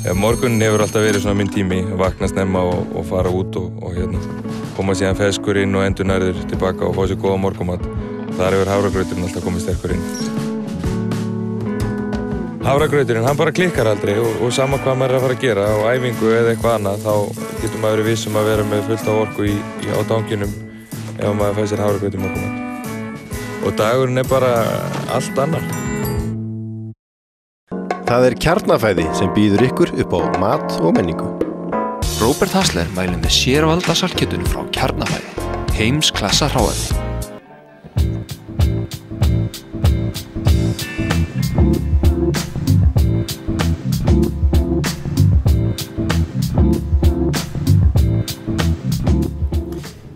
Morgunin hefur alltaf verið svona minn tími, vakna snemma og fara út og koma síðan ferskur inn og endurnærður tilbaka og fá sér góða morgunmat. Þar hefur hafragrauturinn alltaf komið sterkur inn. Hafragrauturinn, hann bara klikkar aldrei og sama hvað maður er að fara að gera á æfingu eða eitthvað annað, þá getur maður verið viss að vera með fullt af orku á tanginum ef maður fær sér hafragrautur morgunmat. Og dagurinn er bara allt annar. Það Kjarnafæði sem býður ykkur upp á mat og menningu. Róbert Hasler mælir með sérvalda saltkjötinu frá Kjarnafæði. Heimsklassa hráefni.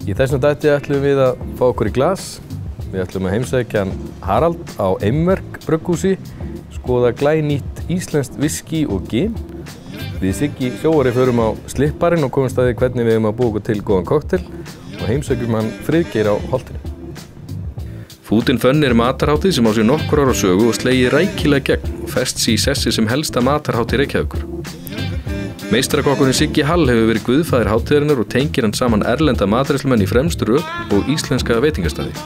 Í þessum dætti ætlum við að fá okkur í glas. Við ætlum að heimsækja Harald á Eimverk brugghúsi, skoða glænýtt íslenskt viskí og gin. Við Siggi sjóari förum á slipparinn og komumst að því hvernig við að búa okkur til góðan kokteil og heimsækjum hann Friðgeir á Holtinu. Food & Fun matarhátíð sem á sér nokkur ára sögu og slegið rækilega gegn og fest sig í sessi sem helsta matarhátíð Reykjavíkur. Meistarakokkurinn Siggi Hall hefur verið guðfaðir hátíðarinnar og tengir hann saman erlenda matreiðslumenn í fremstu röð og íslenska veitingastaði.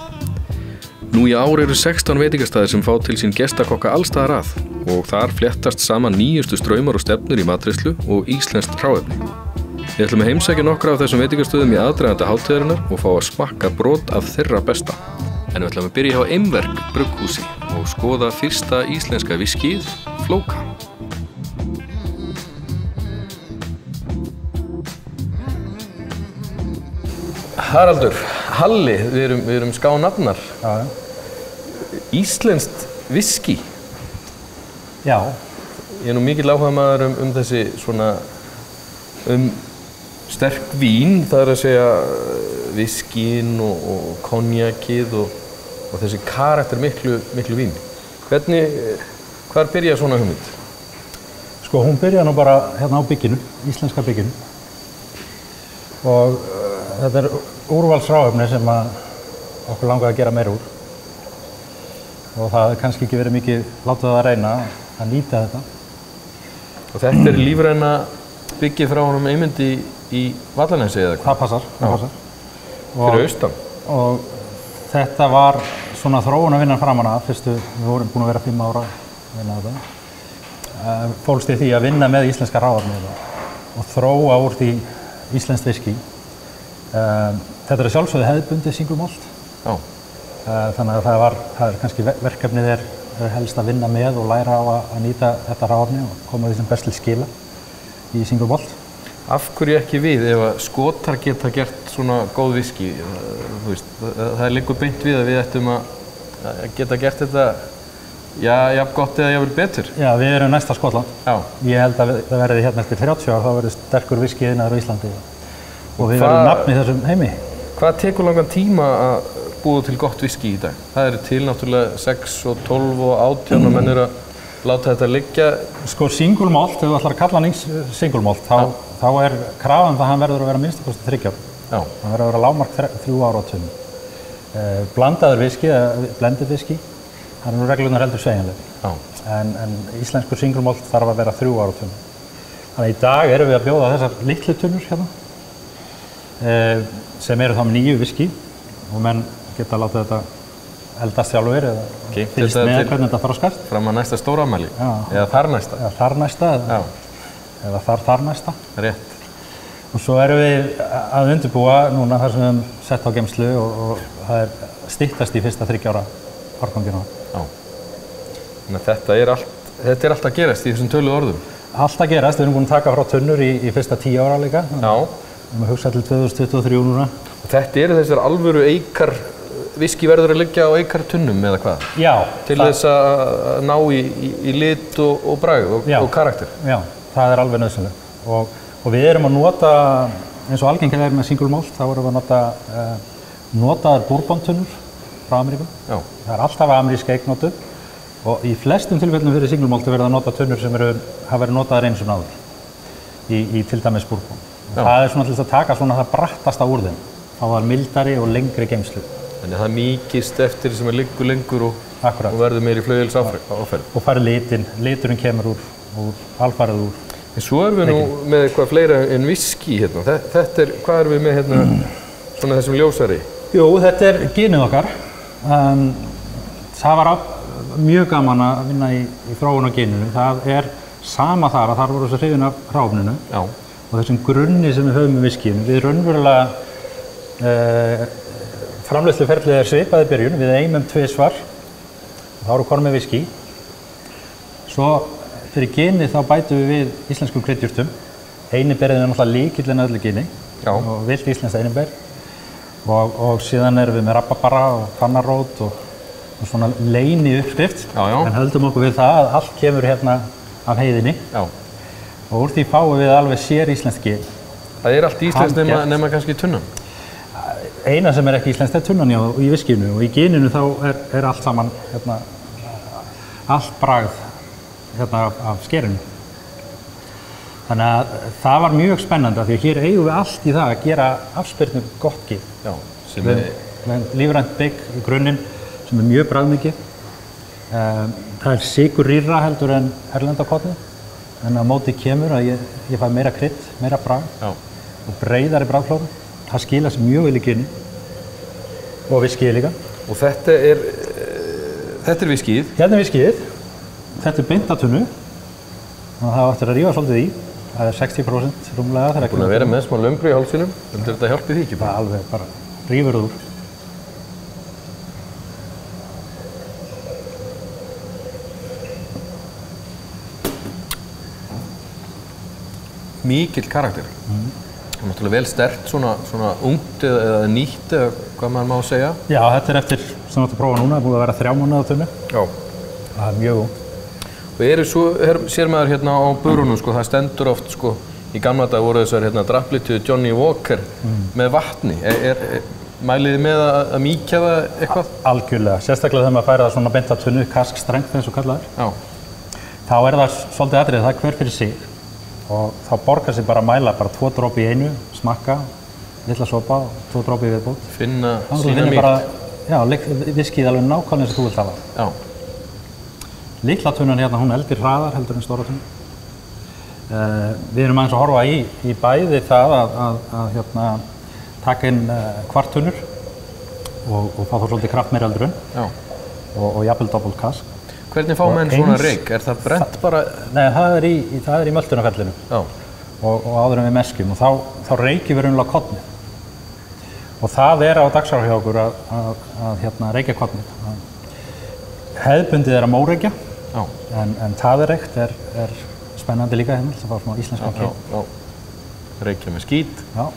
Nú í ár eru 16 veitingastaðir sem fá til sín gestakokka allstaðar að og þar fléttast saman nýjustu straumar og stefnur í matreiðslu og íslenskt hráefni. Við ætlum að heimsækja nokkra af þessum veitingastöðum í aðdraganda hátíðarinnar og fá að smakka brot af þeirra besta. En við ætlum að byrja á Eimverk brugghúsi og skoða fyrsta íslenska viskíð, Flóka. Haraldur, Halli, við erum skánafnar. Já. Íslenskt viskí. Já. Ég er mikill áhugamaður þessi svona sterk vín, það er að segja viskín og konjakið og þessi karakter miklu vín. Hvar byrja svona hugmynd? Sko, hún byrja nú bara hérna á bygginu, íslenska bygginu. Og þetta úrvalsráefni sem okkur langaði að gera meira úr. Og það hefði kannski ekki verið mikið látið að reyna að nýta þetta. Og þetta lífræna byggið frá honum Eymundi í Vallanesi eða hvað? Það passar. Fyrir austan. Og þetta var svona þróunarvinnan framan af, við vorum búin að vera 5 ára að vinna þetta. Fólst í því að vinna með íslenska ráefni og þróa úr því íslenskt viskí. Þetta er sjálfsögðu hefðbundið single malt. Já. Þannig að það er kannski verkefnið er helst að vinna með og læra á að nýta þetta hráefni og koma því sem best til skila í single malt. Af hverju ekki við ef að Skotar geta gert svona góð viskí? Það liggur beint við að við ættum að geta gert þetta jafn gott eða jafnvel betur. Já, við erum næsta Skotland. Já. Ég held að það verði hérna eftir 30 ár, þá verður sterkur viskíiðnaður á Íslandi og við verðum nafn í þessum heimi. Hvað tekur langan tíma að búa til gott viskí í dag? Það eru til náttúrulega 6 og 12 og 18 og menn eru að láta þetta liggja. Sko single malt, ef þú ætlar að kalla hann single malt, þá er krafan það að hann verður að vera minnstakosti 3 ár. Já. Hann verður að vera lágmark 3 ára á tunnu. Blandaður viskí, eða blended viskí, það er nú reglunar heldur sveigjanleg. Já. En íslenskur single malt þarf að vera 3 ára á tunnu. Þannig í dag erum við að bjóða þessar litlu tunnur hérna, sem eru þá með nýju viskí og menn geta að láta þetta eldast sjálfur eða fylgst með hvernig þetta þroskast. Fram að næsta stórafmæli? Já. Eða þar næsta? Eða þar næsta, eða þar næsta. Rétt. Og svo erum við að undirbúa núna þar sem við höfum sett á geymslu og það er styttast í fyrsta 3 ára árgangina. Já. Þannig að þetta er allt að gerast í þessum töluðu orðum? Allt að gerast, við erum búin að taka frá tunnur í fyrsta 10 ára líka. Já. Við erum að hugsa til 2023 núna. Og þetta eru þessar alvöru eikar, viskí verður að liggja á eikar tunnum eða hvað? Já. Til þess að ná í lit og bragð og karakter? Já, það er alveg nauðsynlegt. Og við erum að nota, eins og algengið er með single malt, þá erum við að nota notaðar bourbon-tunnur frá Ameríku. Já. Það er alltaf amerísk eignótu og í flestum tilfellum fyrir single malt verður að nota tunnur sem hafa verið notaðar eins og náður í til dæmis bourbon. Það er svona til þess að taka svona það brattasta úr þeim. Það var mildari og lengri geymslu. Þannig að það mýkist eftir sem að liggur lengur og verður meiri flauels áferð. Og fari liturinn kemur úr alfarið úr. En svo erum við nú með eitthvað fleira en viski hérna. Þetta hvað erum við með hérna, svona þessum ljósari? Jú, þetta genið okkar. Það var mjög gaman að vinna í þróun á geninu. Það sama þar að þar voru þessu hrifin af hráefninu. Já. Og þessum grunni sem við höfum með viskíum. Við raunverulega framleiðsluferlið svipað í byrjun. Við eimum 2 svar. Þá erum við konum með viskí. Svo fyrir genið þá bætum við íslenskum kryddjurtum. Einiberið náttúrulega lykillinn að öllu geni. Já. Og vilt íslenskt einiber. Og síðan erum við með rabarbara og kannarót og svona leyni uppskrift. En höldum okkur við það að allt kemur hérna af heiðinni. Já. Og úr því fáum við alveg sér íslenskt gen. Það allt íslenskt nema kannski tunnan? Eina sem ekki íslenskt tunnan í viskínu og í geninu þá allt saman hérna, allt bragð hérna af skerinu. Þannig að það var mjög spennandi því að hér eigum við allt í það að gera afspyrnu gott gen. Já, sem lífrænt bygg í grunninn sem mjög bragðmikið. Það sykurrýrra heldur en erlendakornið. En á móti kemur að ég fæ meira krydd, meira bragð og breiðari bragðflóru. Það skila sér mjög vel í geni og viskíið líka. Og þetta viskíið? Hérna viskíið. Þetta beintatunnu. Það áttir að rífa svolítið í. Það 60% rúmlega. Það búin að vera með smá lömbru í hálsinum. Heldur þetta hjálpi því ekki? Það alveg bara rífur úr. Mikill karakter. Það náttúrulega vel sterkt, svona ungt eða nýtt eða hvað maður má segja. Já, þetta eftir sem þú prófa núna, búið að vera 3 mánuði á tunnu. Já. Það mjög ungt. Og svo sér maður hérna á burunum, það stendur oft, í gamla dag voru þessar drapplituðu Johnny Walker með vatni. Mælið þið með að mýkja það eitthvað? Algjörlega, sérstaklega þegar maður færi það svona beint að tunnu, kaskstrengt eins og kallað er. Þá það svolítið atriðið, það hver fyrir sig. Og þá borgar sig bara að mæla 2 dropi í einu, smakka, litla sopa og 2 dropi í viðbót. Finna sína mýkt. Já, viskíð alveg nákvæmlega eins og þú vilt hafa. Já. Litla tunnan hérna, hún eldir hraðar heldur en stóra tunnan. Við erum aðeins að horfa í bæði það að taka inn kvarttunnur og fá þá svolítið kraft meira eldur og jafnvel doppelt kask. Hvernig fá menn svona reyk? Það brent bara? Nei, það í möltunarferlinu og áður en við meskjum og þá reykjum við raunverulega kornið. Og það á dagskrá hjá okkur að reykja kornið. Hefðbundið að móreykja, en taðireykt er spennandi líka hérna, það fá svona íslenskan keim. Reykja með skít. Já.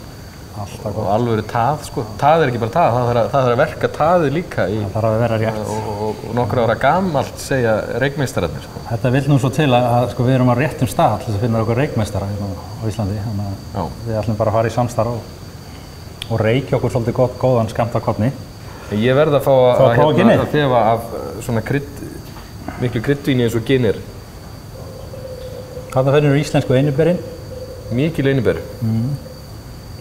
Og alveg tað, tað ekki bara tað, það þarf að verka taðið líka í. Það þarf að vera rétt. Og nokkra ára gamalt segja reykmeistararnir. Þetta vill nú svo til að við erum á réttum stað til að finna okkur reykmeistara hérna á Íslandi. Þannig að við ætlum bara að fara í samstarf og reykja okkur svolítið góðan skammt af korni. Ég verð að fá að þefa af svona miklu kryddvíni eins og ginir. Þarna finnur íslensku einiberin. Mikil einiber.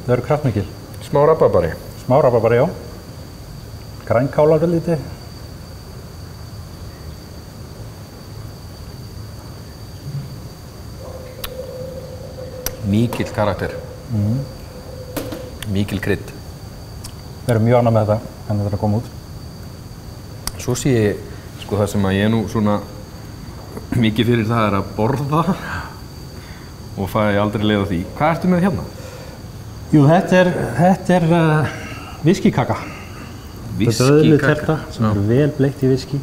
Það eru kraftmikil. Smá rabarbari. Smá rabarbari, já. Grænkálar lítið. Mikil karakter. Mikil krydd. Við erum mjög ánægð með þetta, en þetta er að koma út. Svo sé ég, það sem að ég nú svona mikið fyrir það að borða og fæ aldrei leið á því. Hvað ertu með hérna? Jú, þetta er viskíkaka. Þetta er öðlu terta sem eru vel bleikt í viskí.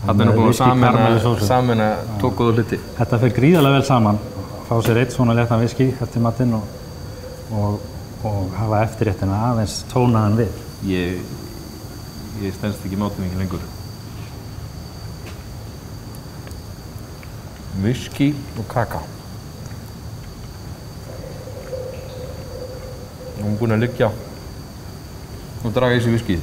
Þetta nú búin að sameina tókuðu hluti. Þetta fer gríðarlega vel saman. Fá sér eitt svona léttan viskí eftir matinn og hafa eftirréttina aðeins tónaðan við. Ég stenst ekki mátum ekki lengur. Viskí og kaka. Hún er búin að liggja og draga í sig viskíð.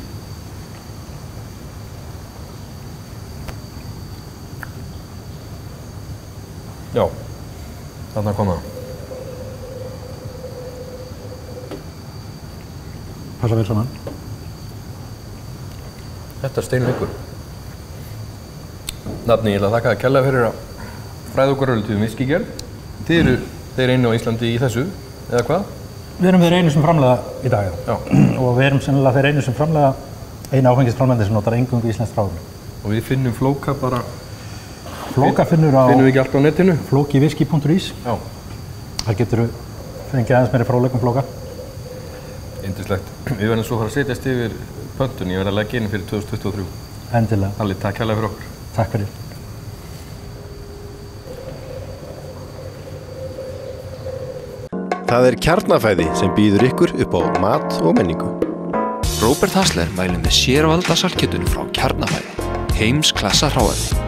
Já, þarna kom það. Passa vel saman. Þetta steinleikur. Nafni, ég ætla að þakka þér kærlega fyrir að fræða okkur örlítið um viskígerð. Þið eru einu á Íslandi í þessu, eða hvað? Við erum þeir einu sem framleiða í dag. Já. Og við erum sennilega þeir einu sem framleiða einu áfengisframleiðandi sem notar eingöngu íslenskt hráefni. Og við finnum Flóka bara... Flóka finnum við ekki allt á netinu? Flokiwhisky.is. Já. Þar getur við fengið aðeins meiri fráleikum Flóka. Yndislegt. Við verðum svo að fara að setjast yfir pöntun. Ég verði að leggja inn fyrir 2023. Endilega. Halli, takk hérlega fyrir okkur. Takk fyrir. Það Kjarnafæði sem býður ykkur upp á mat og menningu. Róbert Hasler mælum með sérvalda saltkjötinu frá Kjarnafæði. Heimsklassa hráefni.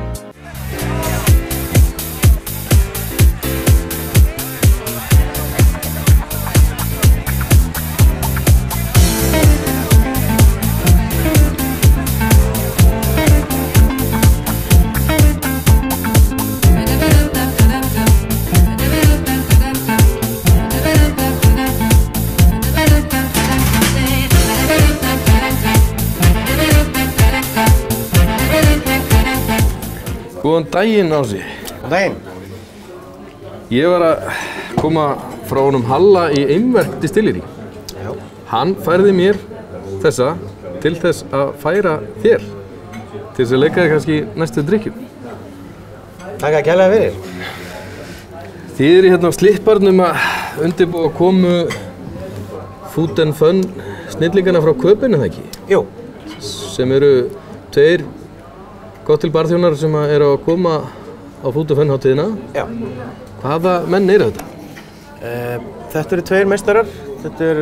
Góðan daginn, Ási. Góðan daginn. Ég var að koma frá honum Halla í Eimverk Distillery. Já. Hann færði mér þessa til þess að færa þér. Til þess að leika þér kannski næstu drykkjum. Takk að kærlega fyrir. Þið eru hérna á slipparnum að undirbúa komu Food and Fun snillingana frá Köpinu, það ekki? Jú. Sem eru 2 kokteilbarþjónar sem eru að koma á Food and Fun hátíðina. Já. Hvaða menn eru þetta? Þetta eru 2 meistarar. Þetta er,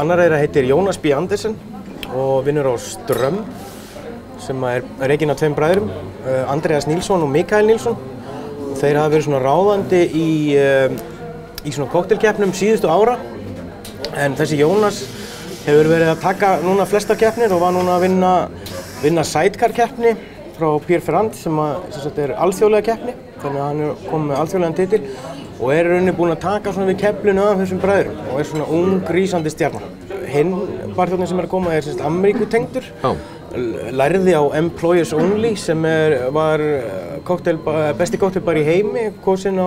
annar þeirra heitir Jónas B. Andersen og vinnur á Ström sem er rekinn af 2 bræðrum, Andreas Nilsson og Mikael Nilsson. Þeir hafa verið svona ráðandi í svona kokteilkeppnum síðustu ára, en þessi Jónas hefur verið að taka núna flestar keppnir og var núna að vinna sidecar-keppni frá Pierre Ferrand sem er alþjóðlega keppni, þannig að hann er komið með alþjóðlegan titil og er í rauninni búinn að taka svona við keflinu af þessum bræðurum og er svona ung, rísandi stjarna. Hinn barþjóðnin sem er að koma er Ameríkutengdur, lærði á Employers Only sem var besti kokteilbar í heimi, kosinn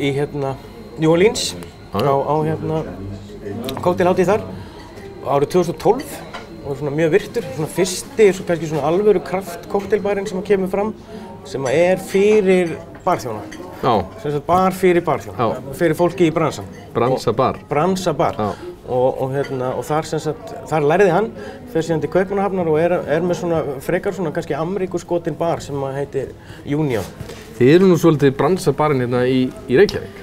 í New Orleans á kokteilhátíð þar árið 2012 og svona mjög virtur, svona fyrsti, kannski svona alvöru kraftkokteilbarinn sem kemur fram sem er fyrir barþjóna. Já. Sem sagt bar fyrir barþjóna, fyrir fólki í bransan. Bransabar. Bransabar. Og þar sem sagt, þar lærði hann, fer síðan til Kaupmannahafnar og er með svona frekar svona kannski ameríkuskotin bar sem heitir Union. Þið eru nú svolítið bransabarinn hérna í Reykjavík.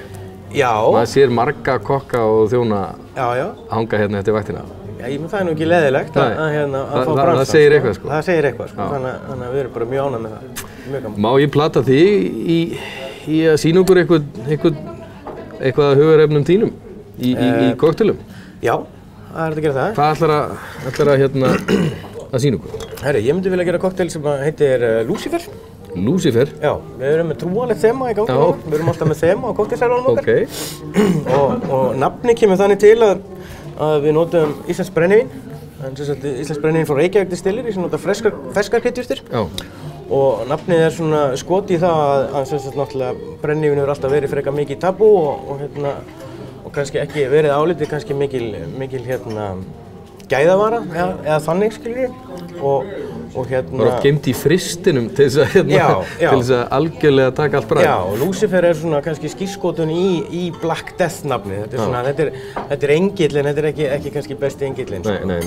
Já. Maður sér marga kokka og þjóna hanga hérna eftir vaktina. Já, það er nú ekki leðilegt að fá bransa. Það segir eitthvað, sko. Það segir eitthvað, sko. Þannig að við erum bara mjög ánægð með það. Mjög gaman. Má ég plata þig í að sýna okkur eitthvað af hugarefnum þínum í kokteilum? Já, það er að gera það. Hvað ætlar að sýna okkur? Herri, ég myndi vilja gera kokteil sem heitir Lucifer. Lucifer? Já, við erum með trúarlegt þema í gangi núna. Við erum alltaf með þema á kokteilsælunum okkar. Ok. Og nafni kemur þannig til að við notum íslenskt brennivín. Íslenskt brennivín frá Reykjavík Distillery sem notar ferskar kryddjurtir. Já. Og nafnið er svona skoti í það að náttúrulega brennivín hefur alltaf verið frekar mikið tabú og kannski ekki verið álitið kannski mikil gæðavara eða þannig, skilur við. Það var oft geymt í fristinum til þess að algjörlega taka allt bragð. Já, og Lucifer er svona kannski skírskotun í Black Death nafnið. Þetta er svona, þetta er engill en þetta er ekki kannski besti engillinn. Nei.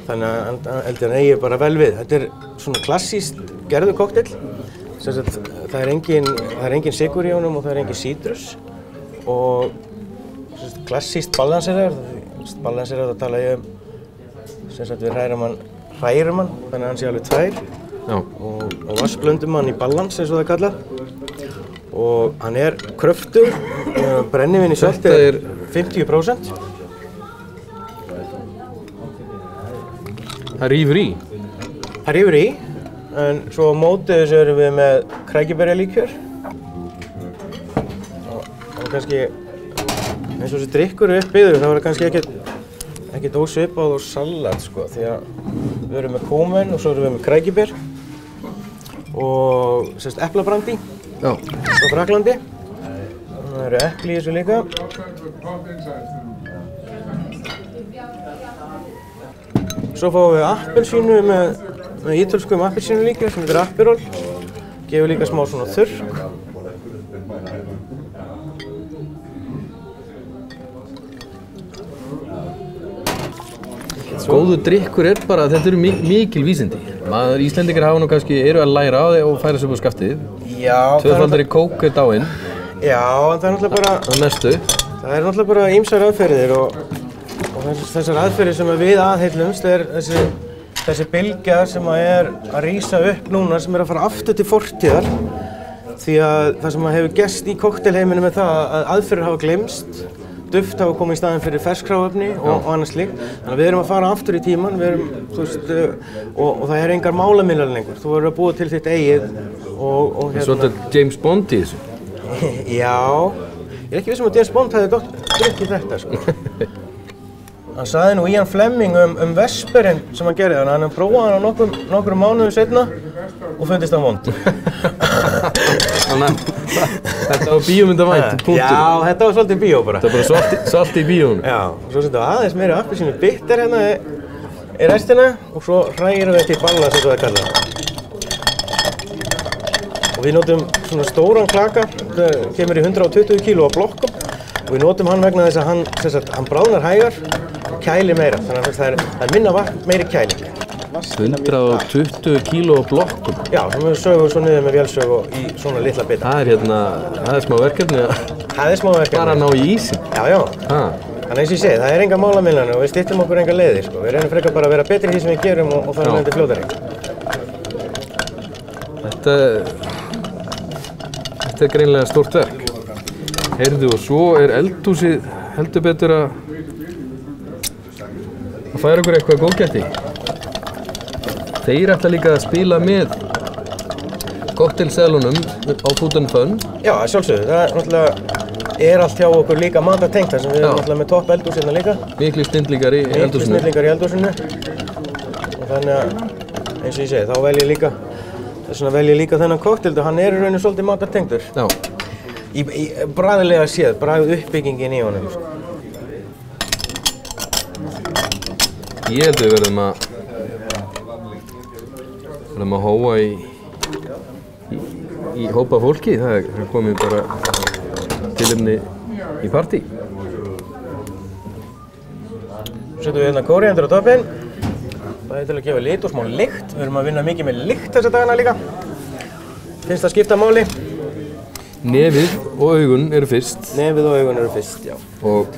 Þannig að heldur eigi bara vel við. Þetta er svona klassískt gerður kokteil. Það er engin sykur í honum og það er engin sítrus. Og klassískt balanserar. Balanserar, það tala ég við hrærum hann, þannig að hann sé alveg 2 og vassblöndum hann í balans eins og það er kallað og hann er kröftur, brennivín í sjálft er 50%. Það rífur í? Það rífur í, en svo á móti þessu erum við með krækiberjalíkjör og kannski eins og þessi drykkur er uppbyggður, það var kannski ekkert ósvipað og salat, sko, því að við erum með kúmen og svo erum við með krækiber og eplabrandi Já. frá Fraklandi. Það eru epli í þessu líka. Svo fáum við appelsínu með ítölskum appelsínu líka sem heitir Aperol. Gefur líka smá svona þurrk. Góður drykkur bara að þetta eru mikil vísindi. Íslendingar hafa nú kannski eru að læra á þig og færa sig upp á skaftið. Já. Tvöfaldari kók dáinn. Já, en það náttúrulega bara... Að mestu. Það náttúrulega bara ýmsar aðferðir og þessar aðferðir sem við aðhyllumst þessi bylgja sem að rísa upp núna sem að fara aftur til fortíðar. Því að það sem hefur gerst í kokteilheiminum er það að aðferðir hafa gleymst. Duft hafa komið í staðinn fyrir ferskráefni og annað slíkt. Þannig að við erum að fara aftur í tímann, og það engar málamiðlar lengur. Þú verður að búa til þitt eigið og hérna... Svolítið James Bond í þessu? Já, ég ekki viss að James Bond hefði drukkið þetta, sko. Hann sagði nú Ian Fleming Vesperinn sem hann gerði, þannig að hann prófaði hann á nokkrum mánuðum seinna og fundist hann vond. Þannig að þetta var bíómyndavænt, punktur. Já, þetta var svolítið bíó bara. Þetta var bara svolítið í bíónu. Já, svo setjum við aðeins meiri appelsínu bitter hérna í restina og svo hrægirum við til ballas eins og það kallað. Og við notum svona stóran klaka, það kemur í 120 kg af blokkum og við notum hann vegna þess að hann bráðnar hægar og kælir meira, þannig að það er minna vatn, meiri kæling. 120 kg af blokkum? Já, sem við sögum svo niður með vélsög og í svona litla bita. Það er smá verkefni að bara ná í ísinn. Já, já. Þannig eins og ég segi, það engar málamiðlanir og við styttum okkur engar leiðir, sko. Við reynum frekar bara að vera betri í því sem við gerum og fara með þetta fljótari. Þetta er greinilega stórt verk. Heyrðu, og svo eldhúsið heldur betur að færa okkur eitthvað góðgæti. Þeir ætla líka að spila með kokteilseðlunum á Food and Fun. Já, sjálfsögðu. Það náttúrulega allt hjá okkur líka matartengt þar sem við erum náttúrulega með topp eldhús hérna líka. Miklu snillingar í eldhúsinu. Og þannig að, eins og ég segi, þá vel ég líka þennan kokteil og hann í rauninu svolítið matartengtur. Já. Í bragðlega séð, bragð uppbyggingin í honum. Ég held að við verðum að hóa í hópa fólki. Það er komið bara tilefni í partí. Setjum við hérna kóríander á toppinn. Það er til að gefa lit og smá lykt. Við erum að vinna mikið með lykt þessa dagana líka. Finnst það skipta máli? Nefið og augun eru fyrst. Nefið og augun eru fyrst, já. Og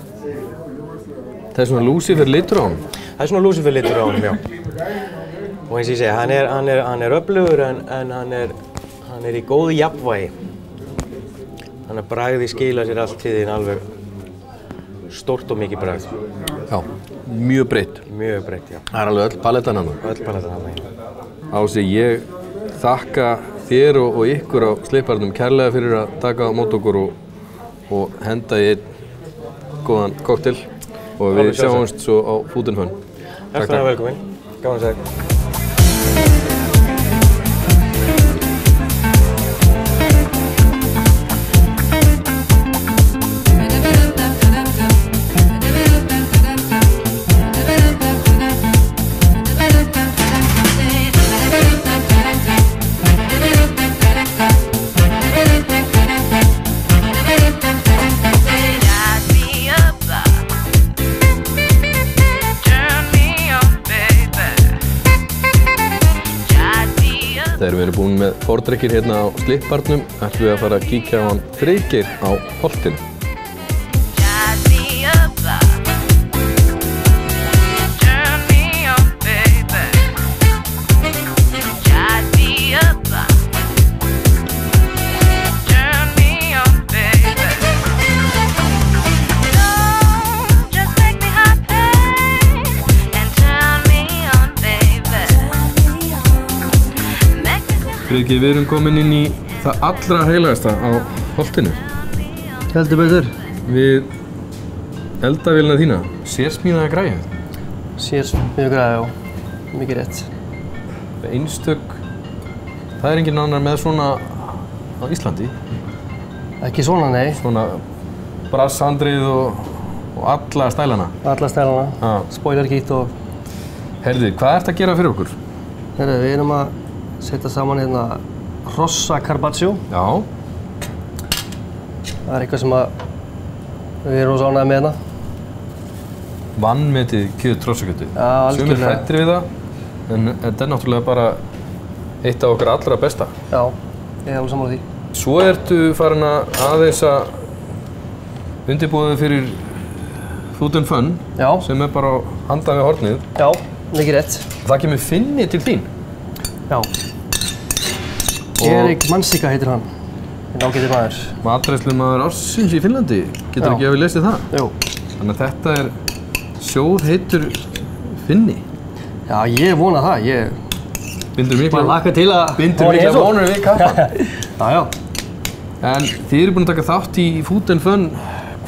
það er svona Lucifer litur á honum. Það er svona Lucifer litur á honum, já. Og eins og ég segi, hann er öflugur en hann er í góðu jafnvægi. Þannig að bragði skila sér allt til þín alveg stórt og mikið bragð. Já, mjög breitt. Mjög breitt, já. Það er alveg öll palettan hann. Öll palettan hann, já. Ási, ég þakka þér og ykkur á Sleiparnum kærlega fyrir að taka á mót okkur og henda í einn góðan kokteil og við sjáumst svo á Food and Fun. Hjartanlega velkomin. Gaman að segja. Þegar við erum búin með fordrykkir hérna á Sleiparnum ætlum við að fara að kíkja á hann Friðgeir á Holtinu. Friðgeir, við erum komin inn í það allra heilagasta á Holtinu. Heldur betur. Við eldavélina þína, sérsmíðaða græja. Sérsmíðaða græja, já. Mikið rétt. Einstök Það er engin annar með svona á Íslandi. Ekki svona, nei. Svona brasshandrið og alla stælana. Alla stælana, spoilerkit og... Heyrðu, hvað ertu að gera fyrir okkur? Heyrðu, við erum að setja saman hérna Rossa Carpaccio. Já. Það er eitthvað sem við erum svo ánægðir með hérna. Vanmetið kjöt hrossakjötið. Já, algjörlega. Sumir hræddir við það, en þetta er náttúrulega bara eitt af okkar allra besta. Já, ég er alveg sammála því. Svo ertu farin að aðeins að undirbúa þig fyrir Food and Fun, sem er bara handan við hornið. Já, mikið rétt. Það kemur Finni til þín. Já. Erik Mansika heitir hann. Minn ágæti maður. Matreiðslumaður ársins í Finnlandi. Getur ekki að við lesið það? Jú. Þannig að þetta er sjóðheitur Finni. Já, ég vona það. Ég bindur mikla vonir við kappan. Já. En þið eru búin að taka þátt í Food and Fun,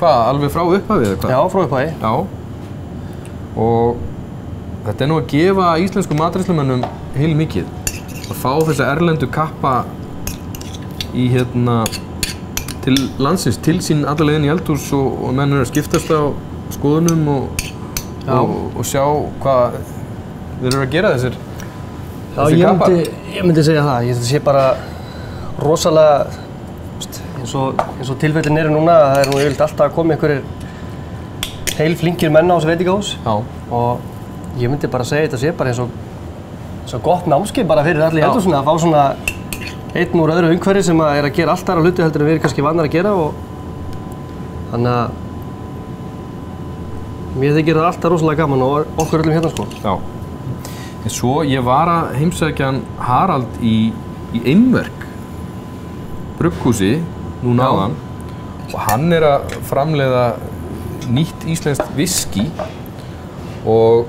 hvað, alveg frá upphafi eða hvað? Já, frá upphafi. Já. Og þetta er nú að gefa íslensku matreiðslumönnum heilmikið. Að fá þessa erlendu kappa í til landsins, til sín alla leiðin í eldhús og menn eru að skiptast á skoðunum og sjá hvað þeir eru að gera þessir kappar. Ég myndi segja það. Ég sé bara rosalega, eins og tilfellin eru núna, það er nú yfirleitt alltaf að koma einhverjir heilflinkir menn á þessu veitingahús. Já. Og ég myndi bara segja þetta sé bara eins og gott námskeið bara fyrir allir í eldhúsinu að fá svona einn úr öðru umhverfi sem er að gera allt aðra hluti heldur en við erum kannski vanir að gera og þannig að mér þykir það alltaf rosalega gaman og okkur öllum hérna sko. Já. En svo ég var að heimsækja Harald í Einverk brugghúsi núna áðan og hann er að framleiða nýtt íslenskt viskí og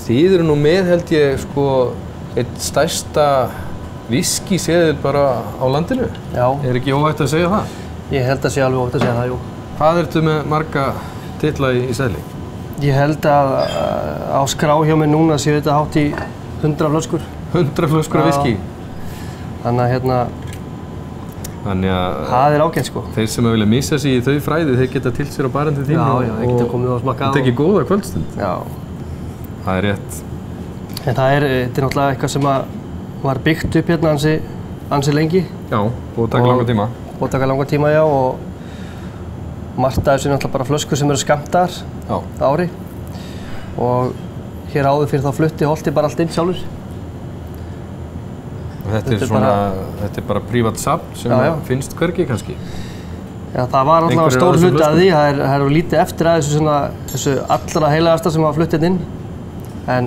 þið eru nú með held ég sko eitt stærsta viskíseðil bara á landinu. Já. Er ekki óhætt að segja það? Ég held að sé alveg óhætt að segja það, jú. Hvað ertu með marga titla í seðli? Ég held að á skrá hjá mér núna séu þetta hátt í 100 flöskur. 100 flöskur af viskí? Þannig að það er ágætt sko. Þeir sem vilja missa sig í þau fræði, þeir geta til sér á barandi þínu þeir geta komið og smakkað og tekið góða kvöldstund. Já. Það er rétt. En þetta er náttúrulega eitthvað sem var byggt upp hérna ansi lengi. Já, og taka langan tíma. Og taka langan tíma, já, og margt af þessu er náttúrulega bara flöskur sem eru skammtaðar á ári. Og hér áður fyrir þá flutti Holti bara allt inn sjálfur. Og þetta er bara prívat safn sem finnst hvergi kannski? Já, það var náttúrulega stór hluti af því. Það er lítið eftir að þessu allra heilagasta sem var fluttið inn. En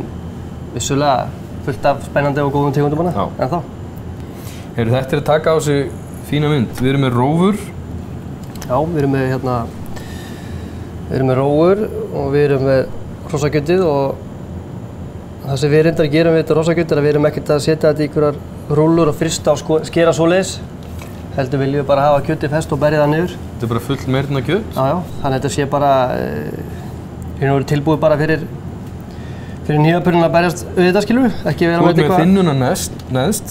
vissulega fullt af spennandi og góðum tegundum hana, en þá. Heyrðu, þetta er að taka á sig fína mynd. Við erum með rófur. Já, við erum með rófur og við erum með hrossakjötið og það sem við reyndar gerum við þetta hrossakjöt er að við erum ekkert að setja þetta í einhverjar rúllur og frysta og skera svoleiðis. Heldur viljum við bara hafa kjötið fest og berja það niður. Þetta er bara full meirna kjöt? Já, þannig að þetta sé bara tilbúið bara fyrir hnífapörnuna að berjast við þetta, skilur við, ekki vera með þinnuna neðst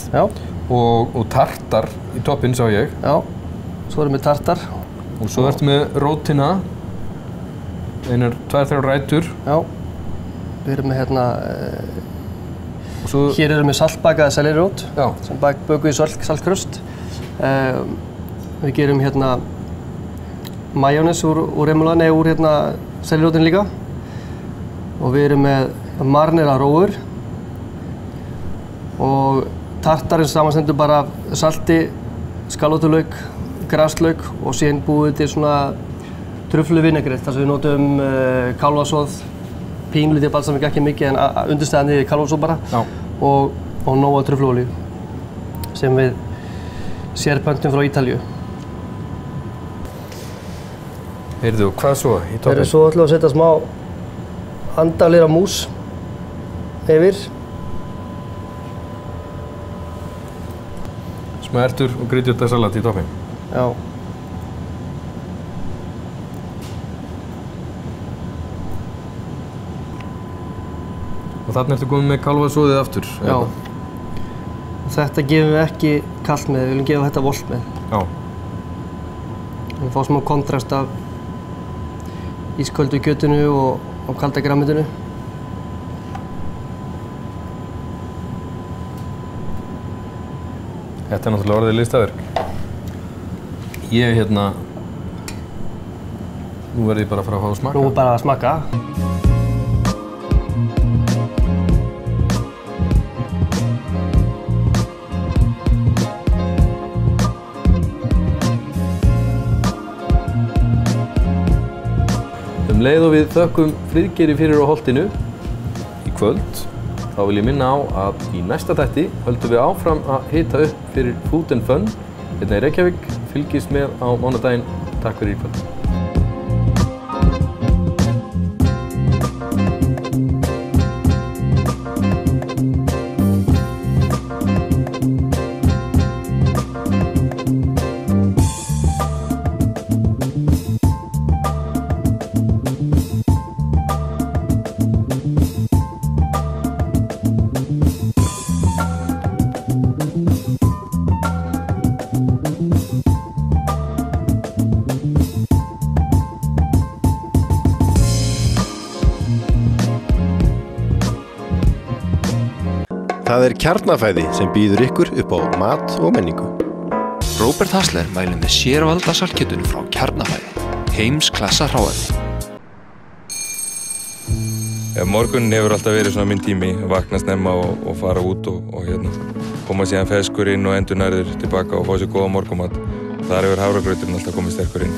og tartar í toppinn, sá ég. Já, svo erum við tartar. Og svo ertu með rótina, einar 2-3 rætur. Já, við erum með hér erum við saltbakaða sellerírót sem bökuð í saltkrust. Við gerum majónes úr remulani, úr sellerírótin líka. Og við erum með marinera rófur og tartarinn samanstendur bara af salti, skalótulauk, graslauk og síðan búið til svona trufluvinaigrett þar sem við notum kálfasoð, pínlítið balsamik, ekki mikið en undirstæðan í kálfasoð bara og nóg af trufluolíu sem við sérpöntum frá Ítalíu. Heyrðu, hvað svo í toppinn? Svo ætlum við að setja smá andafleira mús yfir. Smá ertur og grytjurtasalat í toppinn. Já. Og þarna ertu komið með kálfasoðið aftur? Já. Þetta gefum við ekki kalt með, við viljum gefa þetta volgt með. Já. Við fá smá kontrast af ísköldu kjötinu og kalda grænmetinu. Þetta náttúrulega orðið listaverk. Nú verð ég bara að fara að fá að smakka. Nú bara að smakka. Leið og við þökkum Friðgeiri fyrir á Holtinu í kvöld. Þá vil ég minna á að í næsta þætti höldum við áfram að hita upp fyrir Food and Fun hérna í Reykjavík. Fylgist með á mánudaginn. Takk fyrir í kvöld. Það Kjarnafæði sem býður ykkur upp á mat og menningu. Róbert Hasler mælir með sérvalda saltkjötinu frá Kjarnafæði. Heimsklassa hráefni. Morgunin hefur alltaf verið svona minn tími, vakna snemma og fara út og koma síðan ferskur inn og endurnærður tilbaka og fá sér góða morgunmat. Þar hefur hafragrauturinn alltaf komið sterkur inn.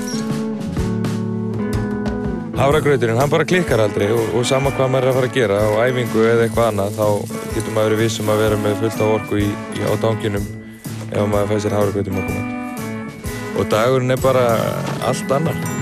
Hafragrauturinn, hann bara klikkar aldrei og sama hvað maður er að fara að gera á æfingu eða eitthvað annað, þá getur maður verið viss að vera með fullt af orku á tanginum ef maður fær sér hafragraut í morgunmat. Og dagurinn er bara allt annar.